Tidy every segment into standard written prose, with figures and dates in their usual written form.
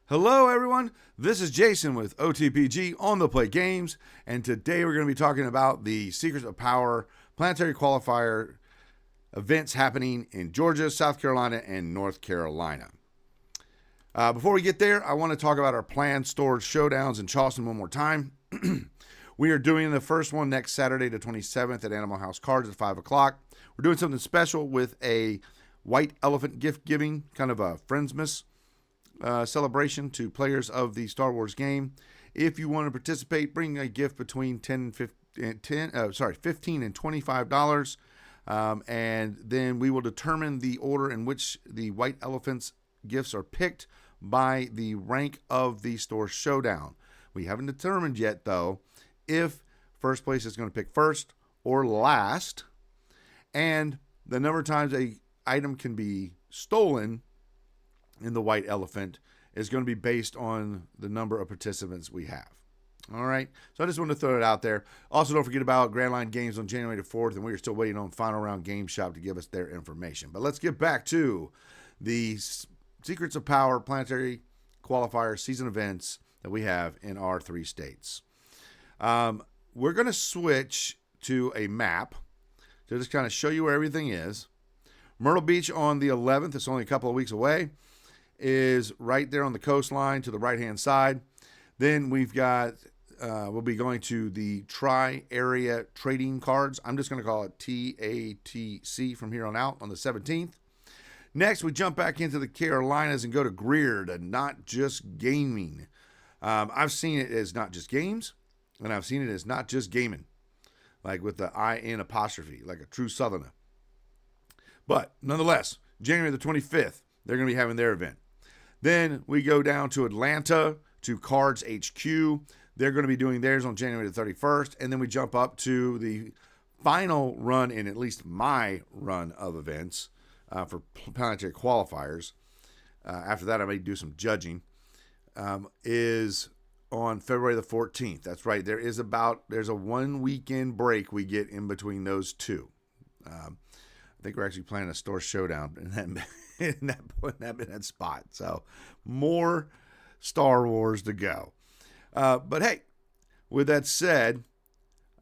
Hello, everyone. This is Jason with OTPG on the Play Games, and today we're going to be talking about the Secrets of Power Planetary Qualifier events happening in Georgia, South Carolina, and North Carolina. Before we get there, I want to talk about our planned storage showdowns in Charleston one more time. We are doing the first one next Saturday, the 27th, at Animal House Cards at 5 o'clock. We're doing something special with a white elephant gift giving, kind of a Friendsmas celebration to players of the Star Wars game. If you want to participate, bring a gift between $15 and $25, and then we will determine the order in which the white elephants gifts are picked by the rank of the store showdown. We haven't determined yet, though, if first place is going to pick first or last, and the number of times a item can be stolen in the white elephant is going to be based on the number of participants we have. All right. So I just wanted to throw it out there. Also, don't forget about Grand Line Games on January the 4th, and we're still waiting on Final Round Game Shop to give us their information. But let's get back to the Secrets of Power Planetary Qualifier season events that we have in our three states. We're going to switch to a map to just kind of show you where everything is. Myrtle Beach on the 11th, it's only a couple of weeks away, is right there on the coastline to the right-hand side. Then we've got, we'll be going to the Tri-Area Trading Cards. I'm just going to call it TATC from here on out on the 17th. Next, we jump back into the Carolinas and go to Greer to Not Just Gaming. I've seen it as Not Just Games, and I've seen it as Not Just Gaming, like with the I-N apostrophe, like a true Southerner. But nonetheless, January the 25th, they're going to be having their event. Then we go down to Atlanta to Cards HQ. They're going to be doing theirs on January the 31st. And then we jump up to the final run in at least my run of events for Planetary Qualifiers. After that, I may do some judging. Is on February the 14th. That's right. There's a 1 weekend break we get in between those two. I think we're actually planning a store showdown in that spot. So more Star Wars to go. But hey, with that said,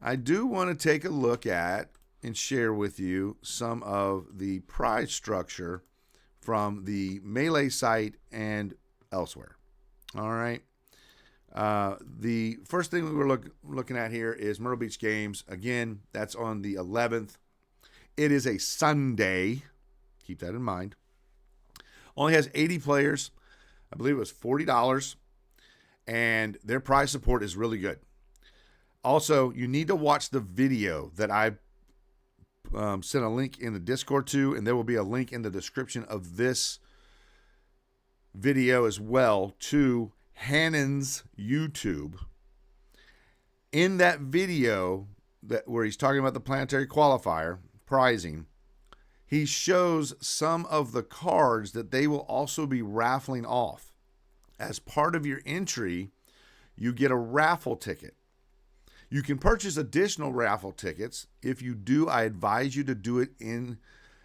I do want to take a look at and share with you some of the prize structure from the Melee site and elsewhere. All right. The first thing we were looking at here is Myrtle Beach Games. Again, that's on the 11th. It is a Sunday. Keep that in mind. Only has 80 players. I believe it was $40. And their prize support is really good. Also, you need to watch the video that I sent a link in the Discord to, and there will be a link in the description of this video as well to Hannon's YouTube. In that video where he's talking about the Planetary Qualifier prizing, he shows some of the cards that they will also be raffling off. As part of your entry, you get a raffle ticket. You can purchase additional raffle tickets. If you do, I advise you to do it in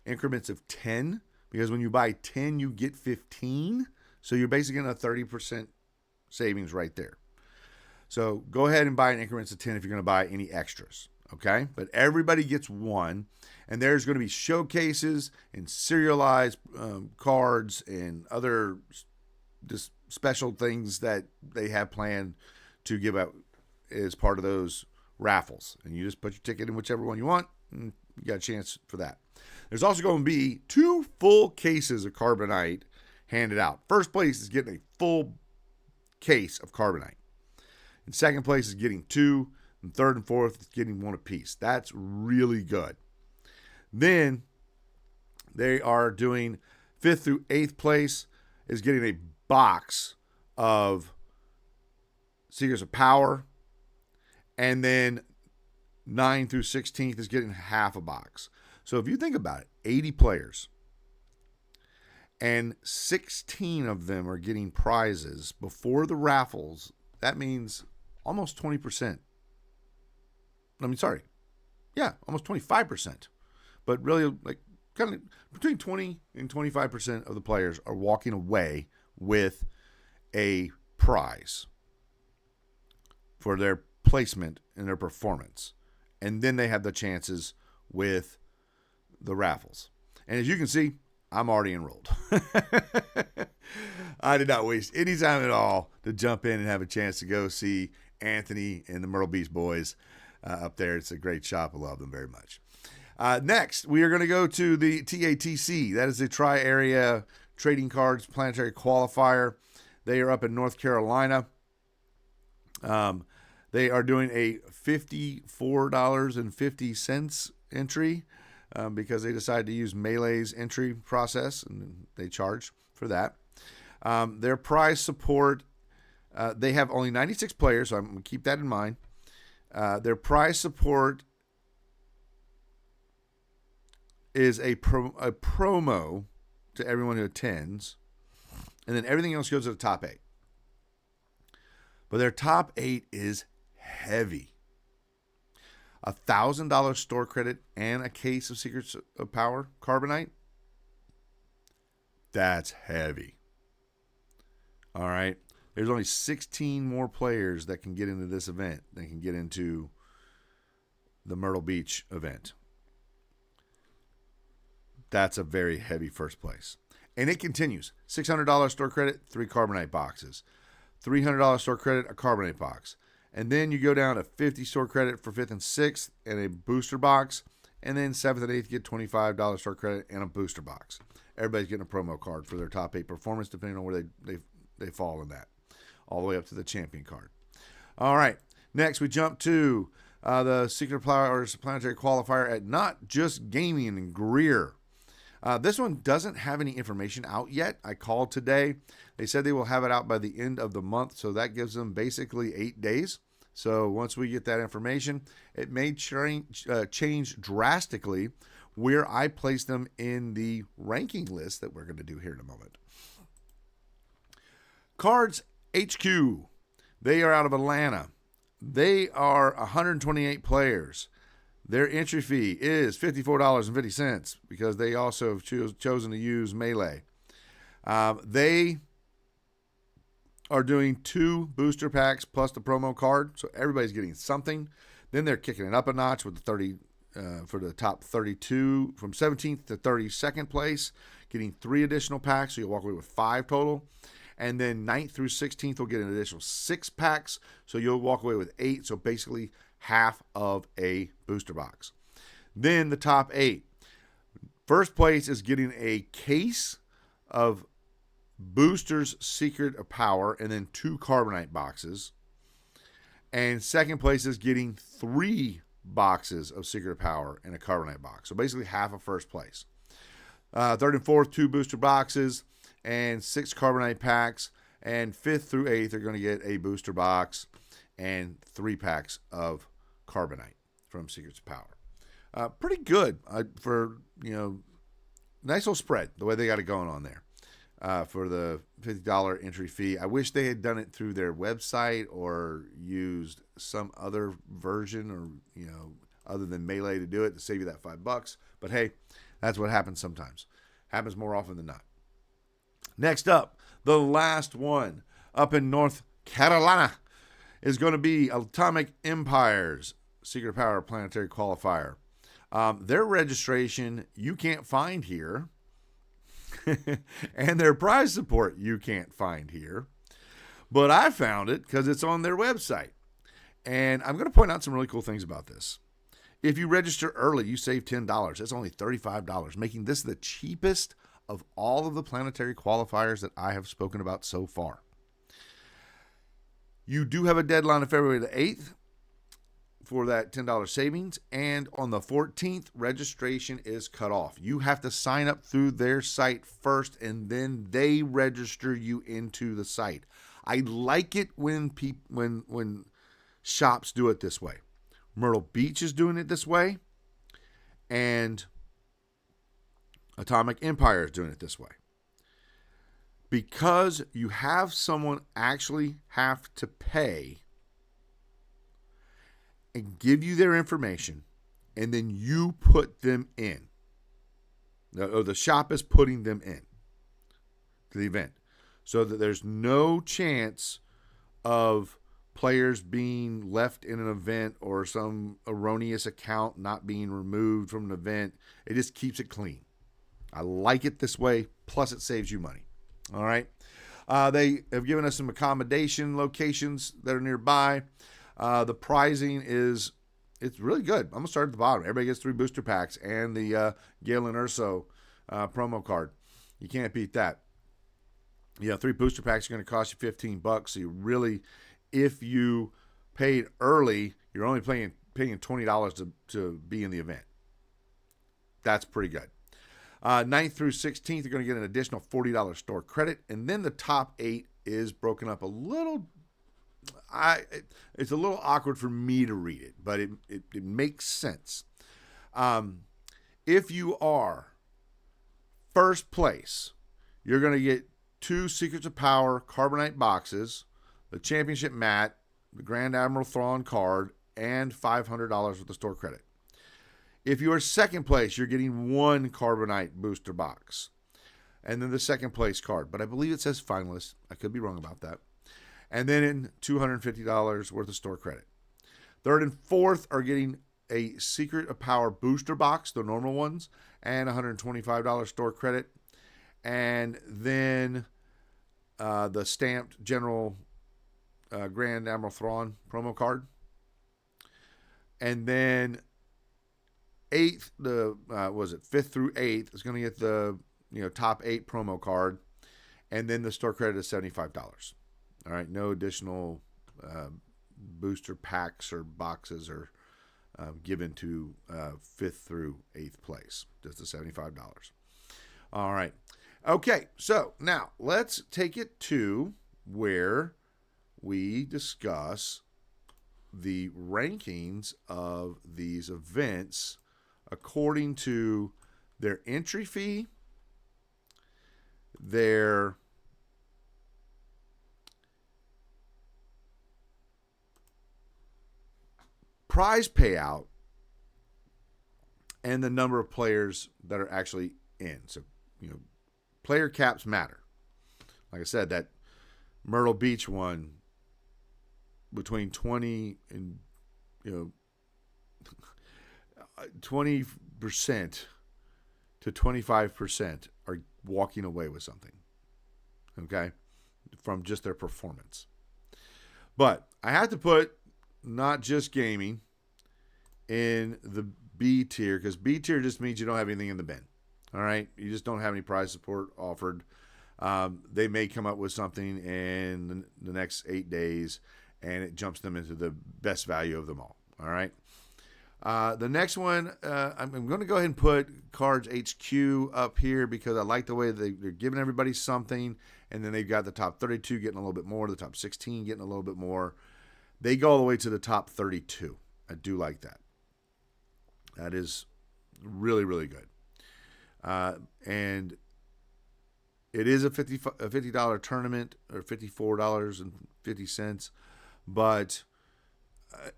increments of 10, because when you buy 10, you get 15. So you're basically getting a 30% savings right there. So go ahead and buy in increments of 10 if you're going to buy any extras. Okay, but everybody gets one, and there's going to be showcases and serialized cards and other just special things that they have planned to give out as part of those raffles. And you just put your ticket in whichever one you want, and you got a chance for that. There's also going to be 2 full cases of carbonite handed out. First place is getting a full case of carbonite, and second place is getting 2. And third and fourth is getting 1 apiece. That's really good. Then they are doing 5th through 8th place is getting a box of Secrets of Power. And then 9th through 16th is getting half a box. So if you think about it, 80 players. And 16 of them are getting prizes before the raffles. That means almost 20%. Almost 25%. But really, like, kind of between 20 and 25% of the players are walking away with a prize for their placement and their performance. And then they have the chances with the raffles. And as you can see, I'm already enrolled. I did not waste any time at all to jump in and have a chance to go see Anthony and the Myrtle Beach boys up there. It's a great shop. I love them very much. Next, we are going to go to the TATC. That is the Tri-Area Trading Cards Planetary Qualifier. They are up in North Carolina. They are doing a $54.50 entry because they decided to use Melee's entry process, and they charge for that. Their prize support, they have only 96 players, so I'm going to keep that in mind. Their prize support is a promo to everyone who attends, and then everything else goes to the top 8. But their top 8 is heavy. $1,000 store credit and a case of Secrets of Power Carbonite. That's heavy. All right. There's only 16 more players that can get into this event than can get into the Myrtle Beach event. That's a very heavy first place. And it continues. $600 store credit, 3 Carbonite boxes. $300 store credit, a Carbonite box. And then you go down to 50 store credit for 5th and 6th and a booster box. And then 7th and 8th get $25 store credit and a booster box. Everybody's getting a promo card for their top 8 performance, depending on where they fall in that. All the way up to the champion card. All right. Next, we jump to the Secret Powers Planetary Qualifier at Not Just Gaming in Greer. This one doesn't have any information out yet. I called today. They said they will have it out by the end of the month, so that gives them basically 8 days. So once we get that information, it may change drastically where I place them in the ranking list that we're going to do here in a moment. Cards HQ. They are out of Atlanta. They are 128 players. Their entry fee is $54.50 because they also have chosen to use Melee. They are doing 2 booster packs plus the promo card, so everybody's getting something. Then they're kicking it up a notch with the 30 for the top 32 from 17th to 32nd place, getting 3 additional packs, so you'll walk away with 5 total. And then 9th through 16th will get an additional 6 packs, so you'll walk away with 8, so basically half of a booster box. Then the top 8. First place is getting a case of Booster's Secret of Power and then 2 Carbonite boxes. And second place is getting 3 boxes of Secret of Power and a Carbonite box. So basically half of first place. Third and fourth, 2 booster boxes and 6 Carbonite packs. And 5th through 8th are going to get a booster box and 3 packs of Carbonite from Secrets of Power. Pretty good for, nice little spread, the way they got it going on there for the $50 entry fee. I wish they had done it through their website or used some other version or, other than Melee to do it to save you that $5. But hey, that's what happens sometimes. Happens more often than not. Next up, the last one up in North Carolina is going to be Atomic Empire's Secret Power Planetary Qualifier. Their registration you can't find here. And their prize support you can't find here. But I found it because it's on their website. And I'm going to point out some really cool things about this. If you register early, you save $10. That's only $35, making this the cheapest of all of the planetary qualifiers that I have spoken about so far. You do have a deadline of February the 8th for that $10 savings. And on the 14th, registration is cut off. You have to sign up through their site first, and then they register you into the site. I like it when when shops do it this way. Myrtle Beach is doing it this way, and Atomic Empire is doing it this way. Because you have someone actually have to pay and give you their information, and then you put them in. Or the shop is putting them in to the event. so that there's no chance of players being left in an event or some erroneous account not being removed from an event. It just keeps it clean. I like it this way, plus it saves you money. All right. They have given us some accommodation locations that are nearby. The pricing it's really good. I'm going to start at the bottom. Everybody gets 3 booster packs and the Gale and Urso promo card. You can't beat that. 3 booster packs are going to cost you $15. So you really, if you paid early, you're only paying $20 to be in the event. That's pretty good. 9th through 16th, you're going to get an additional $40 store credit. And then the top 8 is broken up a little. It's a little awkward for me to read it, but it makes sense. If you are first place, you're going to get 2 Secrets of Power Carbonite boxes, the Championship mat, the Grand Admiral Thrawn card, and $500 worth of store credit. If you are second place, you're getting 1 Carbonite booster box, and then the second place card. But I believe it says finalist. I could be wrong about that. And then in $250 worth of store credit. Third and fourth are getting a Secret of Power booster box, the normal ones, and $125 store credit. And then the stamped General Grand Admiral Thrawn promo card. And then 8th, fifth through 8th is going to get the top 8 promo card, and then the store credit is $75. All right, no additional booster packs or boxes are given to 5th through 8th place. Just the $75. All right. Okay, so now let's take it to where we discuss the rankings of these events according to their entry fee, their prize payout, and the number of players that are actually in. So, player caps matter. Like I said, that Myrtle Beach one, between 20 and 20% to 25% are walking away with something, okay, from just their performance. But I had to put not just gaming in the B tier, because B tier just means you don't have anything in the bin. All right, you just don't have any prize support offered. They may come up with something in the next 8 days, and it jumps them into the best value of them all. All right. The next one, I'm going to go ahead and put Cards HQ up here because I like the way they're giving everybody something, and then they've got the top 32 getting a little bit more, the top 16 getting a little bit more. They go all the way to the top 32. I do like that. That is really, really good. And it is a $50 tournament, or $54.50, but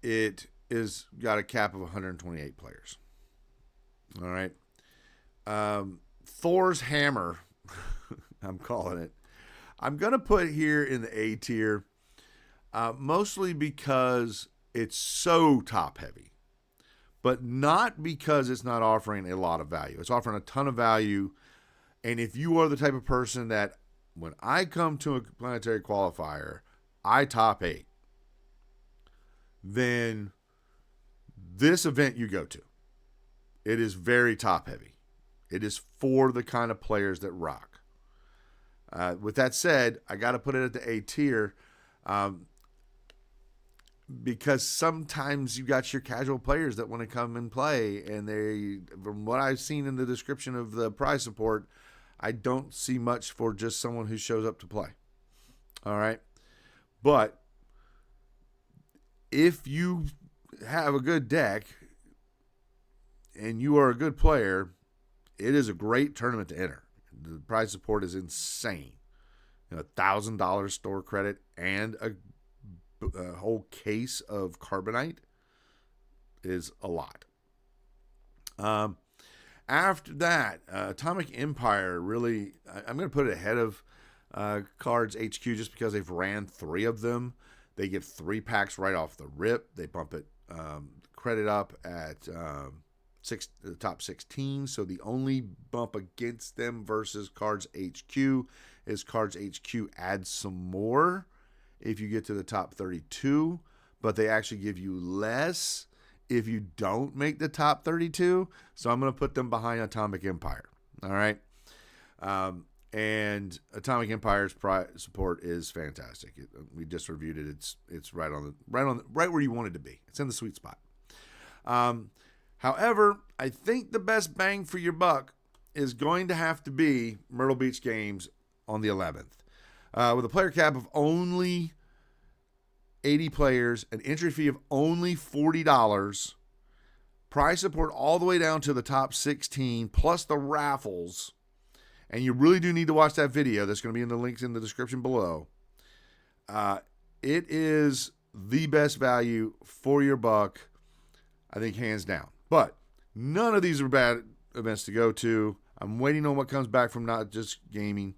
it is got a cap of 128 players. All right. Thor's Hammer, I'm calling it. I'm going to put here in the A tier, mostly because it's so top heavy, but not because it's not offering a lot of value. It's offering a ton of value. And if you are the type of person that when I come to a Planetary Qualifier, I top 8, then this event you go to, it is very top heavy. It is for the kind of players that rock. With that said, I got to put it at the A tier because sometimes you got your casual players that want to come and play, and they, from what I've seen in the description of the prize support, I don't see much for just someone who shows up to play. All right. But if you have a good deck and you are a good player, it is a great tournament to enter. The prize support is insane. $1,000 store credit and a whole case of carbonite is a lot. After that, Atomic Empire, really, I'm going to put it ahead of Cards HQ just because they've ran 3 of them. They get 3 packs right off the rip. They bump it credit up at the top 16. So the only bump against them versus Cards HQ is Cards HQ adds some more if you get to the top 32, but they actually give you less if you don't make the top 32. So I'm going to put them behind Atomic Empire. All right. And Atomic Empire's support is fantastic. We just reviewed it. It's right where you want it to be. It's in the sweet spot. However, I think the best bang for your buck is going to have to be Myrtle Beach Games on the 11th. With a player cap of only 80 players, an entry fee of only $40, prize support all the way down to the top 16, plus the raffles. And you really do need to watch that video. That's going to be in the links in the description below. It is the best value for your buck, I think, hands down. But none of these are bad events to go to. I'm waiting on what comes back from Not Just Gaming.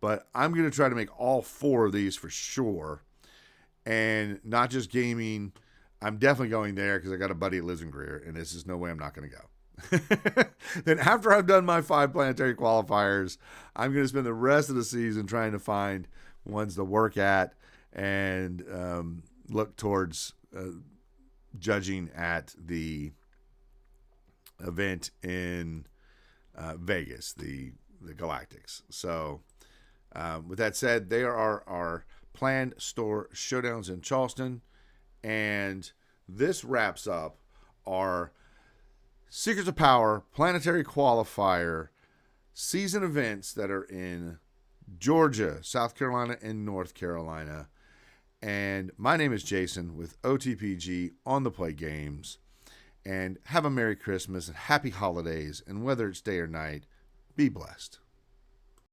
But I'm going to try to make all 4 of these for sure. And Not Just Gaming, I'm definitely going there because I got a buddy that lives in Greer, and there's just no way I'm not going to go. Then after I've done my 5 planetary qualifiers, I'm going to spend the rest of the season trying to find ones to work at and look towards judging at the event in Vegas, the Galactics. So with that said, there are our planned store showdowns in Charleston, and this wraps up our Secrets of Power Planetary Qualifier season events that are in Georgia, South Carolina, and North Carolina. And my name is Jason with OTPG on the Play Games. And have a Merry Christmas and Happy Holidays. And whether it's day or night, be blessed.